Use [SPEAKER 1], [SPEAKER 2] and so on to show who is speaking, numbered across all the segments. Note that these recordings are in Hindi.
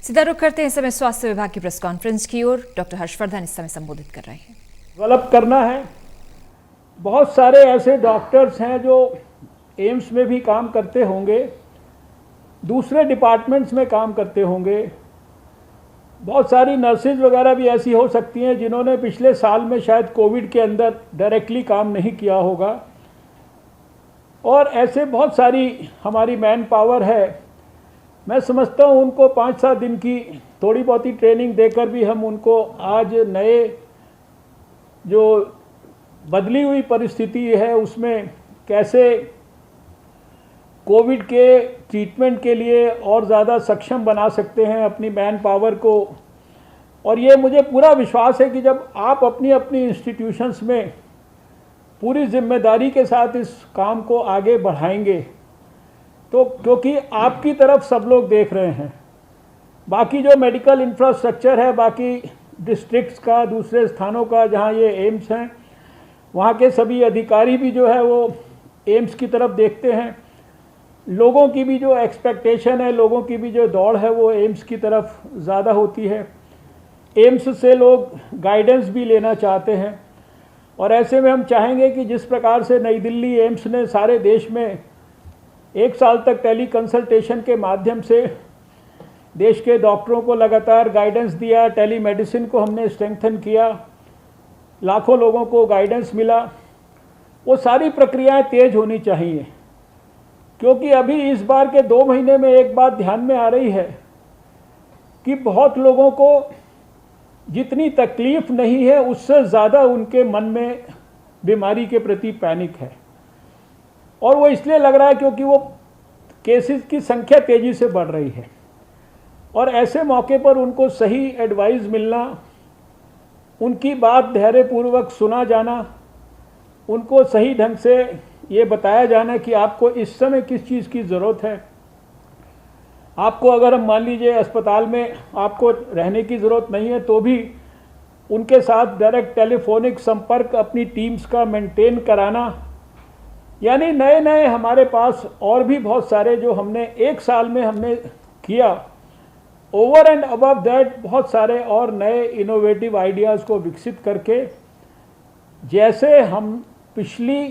[SPEAKER 1] सीधा रुख करते हैं इस समय स्वास्थ्य विभाग की प्रेस कॉन्फ्रेंस की ओर। डॉक्टर हर्षवर्धन इस समय संबोधित कर रहे हैं।
[SPEAKER 2] डेवलप करना है। बहुत सारे ऐसे डॉक्टर्स हैं जो एम्स में भी काम करते होंगे, दूसरे डिपार्टमेंट्स में काम करते होंगे। बहुत सारी नर्सेज वगैरह भी ऐसी हो सकती हैं जिन्होंने पिछले साल में शायद कोविड के अंदर डायरेक्टली काम नहीं किया होगा। और ऐसे बहुत सारी हमारी मैन पावर है। मैं समझता हूँ उनको 5-7 दिन की थोड़ी बहुत ही ट्रेनिंग देकर भी हम उनको आज नए जो बदली हुई परिस्थिति है उसमें कैसे कोविड के ट्रीटमेंट के लिए और ज़्यादा सक्षम बना सकते हैं अपनी मैन पावर को। और ये मुझे पूरा विश्वास है कि जब आप अपनी अपनी इंस्टीट्यूशंस में पूरी जिम्मेदारी के साथ इस काम को आगे बढ़ाएंगे तो क्योंकि आपकी तरफ सब लोग देख रहे हैं, बाकी जो मेडिकल इंफ्रास्ट्रक्चर है, बाकी डिस्ट्रिक्ट्स का, दूसरे स्थानों का जहाँ ये एम्स हैं, वहाँ के सभी अधिकारी भी जो है वो एम्स की तरफ देखते हैं। लोगों की भी जो एक्सपेक्टेशन है, लोगों की भी जो दौड़ है वो एम्स की तरफ ज़्यादा होती है। एम्स से लोग गाइडेंस भी लेना चाहते हैं और ऐसे में हम चाहेंगे कि जिस प्रकार से नई दिल्ली एम्स ने सारे देश में 1 साल तक टेली कंसल्टेशन के माध्यम से देश के डॉक्टरों को लगातार गाइडेंस दिया, टेली मेडिसिन को हमने स्ट्रेंथन किया, लाखों लोगों को गाइडेंस मिला, वो सारी प्रक्रियाएं तेज होनी चाहिए। क्योंकि अभी इस बार के 2 महीने में एक बात ध्यान में आ रही है कि बहुत लोगों को जितनी तकलीफ नहीं है उससे ज़्यादा उनके मन में बीमारी के प्रति पैनिक है। और वो इसलिए लग रहा है क्योंकि वो केसेस की संख्या तेज़ी से बढ़ रही है। और ऐसे मौके पर उनको सही एडवाइस मिलना, उनकी बात धैर्यपूर्वक सुना जाना, उनको सही ढंग से ये बताया जाना कि आपको इस समय किस चीज़ की ज़रूरत है। आपको अगर हम मान लीजिए अस्पताल में आपको रहने की ज़रूरत नहीं है तो भी उनके साथ डायरेक्ट टेलीफोनिक संपर्क अपनी टीम्स का मेंटेन कराना। यानी नए नए हमारे पास और भी बहुत सारे जो हमने 1 साल में हमने किया, ओवर एंड अबव दैट बहुत सारे और नए इनोवेटिव आइडियाज़ को विकसित करके जैसे हम पिछली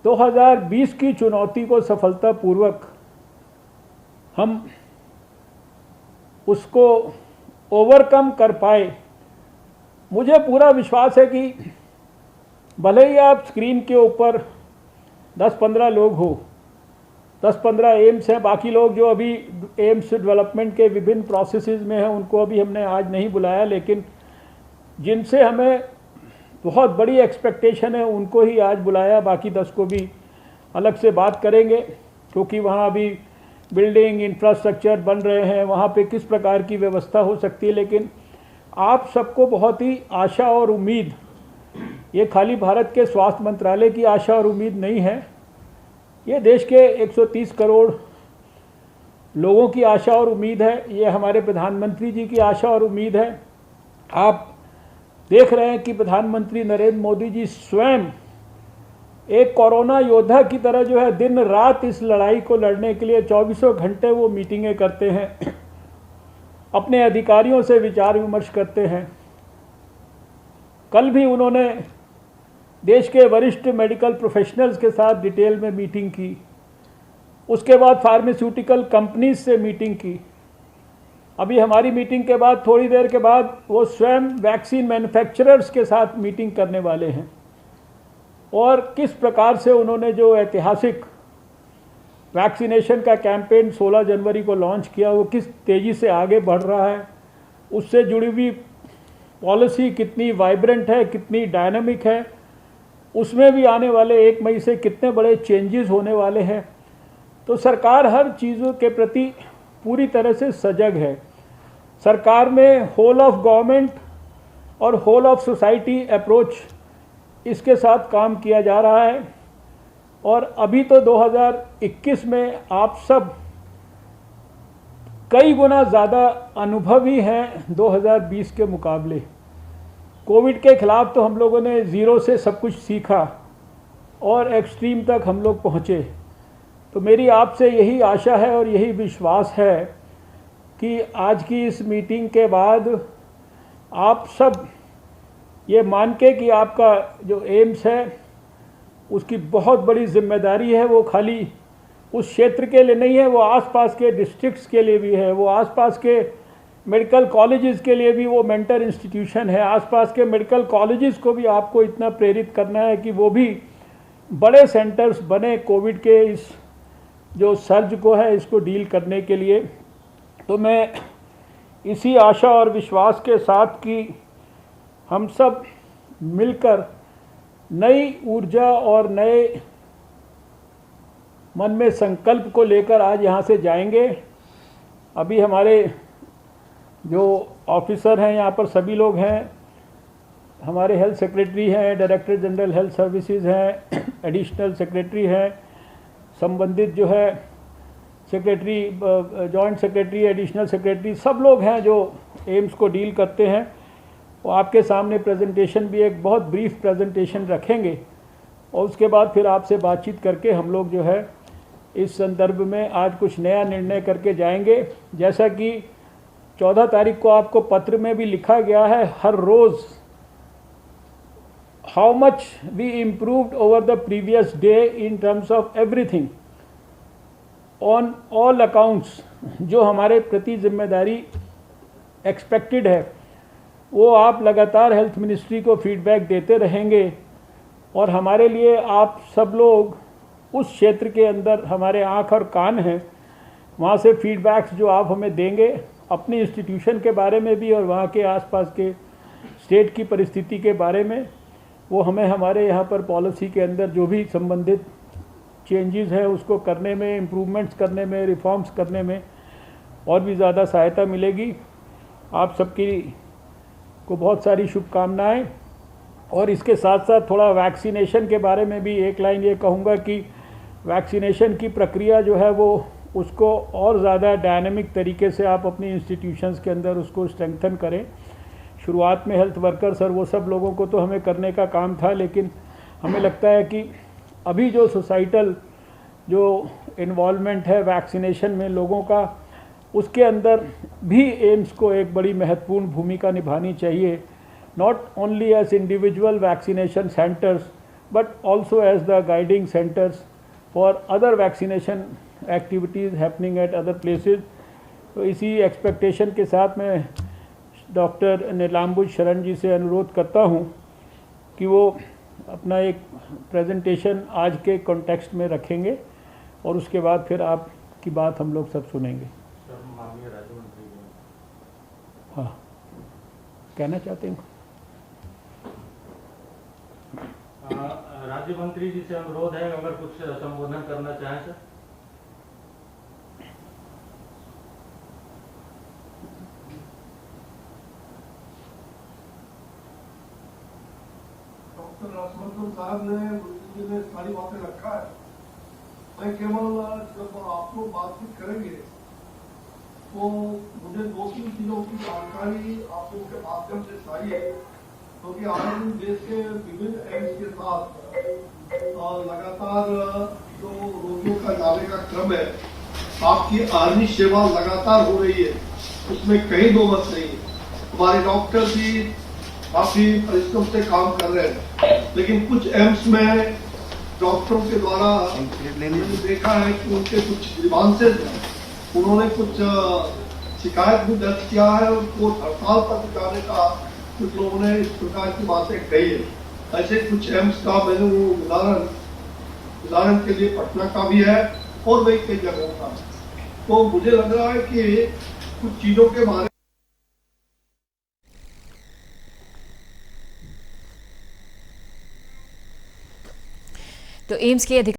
[SPEAKER 2] 2020 की चुनौती को सफलतापूर्वक हम उसको ओवरकम कर पाए। मुझे पूरा विश्वास है कि भले ही आप स्क्रीन के ऊपर 10-15 लोग हो, 10-15 एम्स हैं, बाकी लोग जो अभी एम्स डेवलपमेंट के विभिन्न प्रोसेसेस में हैं उनको अभी हमने आज नहीं बुलाया, लेकिन जिनसे हमें बहुत बड़ी एक्सपेक्टेशन है उनको ही आज बुलाया। बाकी 10 को भी अलग से बात करेंगे क्योंकि वहाँ अभी बिल्डिंग इंफ्रास्ट्रक्चर बन रहे हैं, वहाँ पे किस प्रकार की व्यवस्था हो सकती है। लेकिन आप सबको बहुत ही आशा और उम्मीद, ये खाली भारत के स्वास्थ्य मंत्रालय की आशा और उम्मीद नहीं है, ये देश के 130 करोड़ लोगों की आशा और उम्मीद है, ये हमारे प्रधानमंत्री जी की आशा और उम्मीद है। आप देख रहे हैं कि प्रधानमंत्री नरेंद्र मोदी जी स्वयं एक कोरोना योद्धा की तरह जो है दिन रात इस लड़ाई को लड़ने के लिए 24 घंटे वो मीटिंगें करते हैं, अपने अधिकारियों से विचार विमर्श करते हैं। कल भी उन्होंने देश के वरिष्ठ मेडिकल प्रोफेशनल्स के साथ डिटेल में मीटिंग की, उसके बाद फार्मास्यूटिकल कंपनीज से मीटिंग की। अभी हमारी मीटिंग के बाद थोड़ी देर के बाद वो स्वयं वैक्सीन मैन्युफैक्चरर्स के साथ मीटिंग करने वाले हैं। और किस प्रकार से उन्होंने जो ऐतिहासिक वैक्सीनेशन का कैंपेन 16 जनवरी को लॉन्च किया, वो किस तेज़ी से आगे बढ़ रहा है, उससे जुड़ी हुई पॉलिसी कितनी वाइब्रेंट है, कितनी डायनामिक है, उसमें भी आने वाले 1 मई से कितने बड़े चेंजेस होने वाले हैं। तो सरकार हर चीज़ों के प्रति पूरी तरह से सजग है। सरकार में होल ऑफ गवर्नमेंट और होल ऑफ सोसाइटी अप्रोच इसके साथ काम किया जा रहा है। और अभी तो 2021 में आप सब कई गुना ज़्यादा अनुभवी हैं 2020 के मुकाबले। कोविड के खिलाफ तो हम लोगों ने ज़ीरो से सब कुछ सीखा और एक्सट्रीम तक हम लोग पहुँचे। तो मेरी आपसे यही आशा है और यही विश्वास है कि आज की इस मीटिंग के बाद आप सब ये मान के कि आपका जो एम्स है उसकी बहुत बड़ी जिम्मेदारी है, वो खाली उस क्षेत्र के लिए नहीं है, वो आसपास के डिस्ट्रिक्ट्स के लिए भी है, वो आसपास के मेडिकल कॉलेजेस के लिए भी वो मेंटर इंस्टीट्यूशन है। आसपास के मेडिकल कॉलेजेस को भी आपको इतना प्रेरित करना है कि वो भी बड़े सेंटर्स बने कोविड के इस जो सर्ज को है इसको डील करने के लिए। तो मैं इसी आशा और विश्वास के साथ कि हम सब मिलकर नई ऊर्जा और नए मन में संकल्प को लेकर आज यहाँ से जाएंगे। अभी हमारे जो ऑफिसर हैं यहाँ पर सभी लोग हैं, हमारे हेल्थ सेक्रेटरी हैं, डायरेक्टर जनरल हेल्थ सर्विसेज हैं, एडिशनल सेक्रेटरी हैं, संबंधित जो है secretary, joint secretary, additional secretary, सब लोग हैं जो एम्स को डील करते हैं। वो आपके सामने प्रेजेंटेशन भी एक बहुत ब्रीफ प्रेजेंटेशन रखेंगे और उसके बाद फिर आपसे बातचीत करके हम लोग जो है इस संदर्भ में आज कुछ नया निर्णय करके जाएंगे। जैसा कि 14 तारीख को आपको पत्र में भी लिखा गया है, हर रोज़ how much we improved over the previous day in terms of everything on all accounts. जो हमारे प्रति जिम्मेदारी एक्सपेक्टेड है वो आप लगातार हेल्थ मिनिस्ट्री को फीडबैक देते रहेंगे और हमारे लिए आप सब लोग उस क्षेत्र के अंदर हमारे आँख और कान हैं, वहाँ से फीडबैक्स जो आप हमें देंगे अपनी इंस्टीट्यूशन के बारे में भी और वहाँ के आसपास के स्टेट की परिस्थिति के बारे में, वो हमें हमारे यहाँ पर पॉलिसी के अंदर जो भी संबंधित चेंजेस हैं उसको करने में, इम्प्रूवमेंट्स करने में, रिफॉर्म्स करने में और भी ज़्यादा सहायता मिलेगी। आप सबकी को बहुत सारी शुभकामनाएं। और इसके साथ साथ थोड़ा वैक्सीनेशन के बारे में भी एक लाइन ये कहूँगा कि वैक्सीनेशन की प्रक्रिया जो है वो उसको और ज़्यादा डायनामिक तरीके से आप अपनी इंस्टीट्यूशंस के अंदर उसको स्ट्रेंथन करें। शुरुआत में हेल्थ वर्कर्स और वो सब लोगों को तो हमें करने का काम था, लेकिन हमें लगता है कि अभी जो सोसाइटल जो इन्वॉल्वमेंट है वैक्सीनेशन में लोगों का, उसके अंदर भी एम्स को एक बड़ी महत्वपूर्ण भूमिका निभानी चाहिए, not only as individual vaccination centres but also as the guiding centres for other vaccination activities happening at other places. तो इसी एक्सपेक्टेशन के साथ मैं डॉक्टर नीलांबुज शरण जी से अनुरोध करता हूँ कि वो अपना एक प्रेजेंटेशन आज के कॉन्टेक्स्ट में रखेंगे और उसके बाद फिर आपकी बात हम लोग सब सुनेंगे।
[SPEAKER 3] माननीय राज्य मंत्री जी,
[SPEAKER 2] हाँ, कहना चाहते हैं?
[SPEAKER 3] राज्य मंत्री जी से अनुरोध है अगर कुछ संबोधन करना चाहें सर।
[SPEAKER 4] डॉक्टर राजमंत्री साहब ने सारी बातें रखा है। मैं केवल जब आप लोग बातचीत करेंगे तो मुझे 2-3 चीजों की जानकारी आप लोगों के माध्यम से चाहिए, क्योंकि आज देश के विभिन्न एम्स के साथ लगातार जो रोगियों का जाने का क्रम है, आपकी आर्मी सेवा लगातार हो रही है, उसमें कहीं दो मत नहीं है। हमारे डॉक्टर भी काफी परिश्रम से काम कर रहे हैं, लेकिन कुछ एम्स में डॉक्टरों के द्वारा मैंने देखा है कि उनके कुछ ग्रीवांसेस हैं, उन्होंने कुछ शिकायत भी दर्ज किया है और वो हड़ताल पर जाने का कुछ लोगों ने इस प्रकार की बातें कही है। ऐसे कुछ एम्स का मैंने वो उदाहरण के लिए पटना का भी है और वही कई जगहों का। तो मुझे लग रहा है कि कुछ चीजों के बारे
[SPEAKER 1] तो एम्स के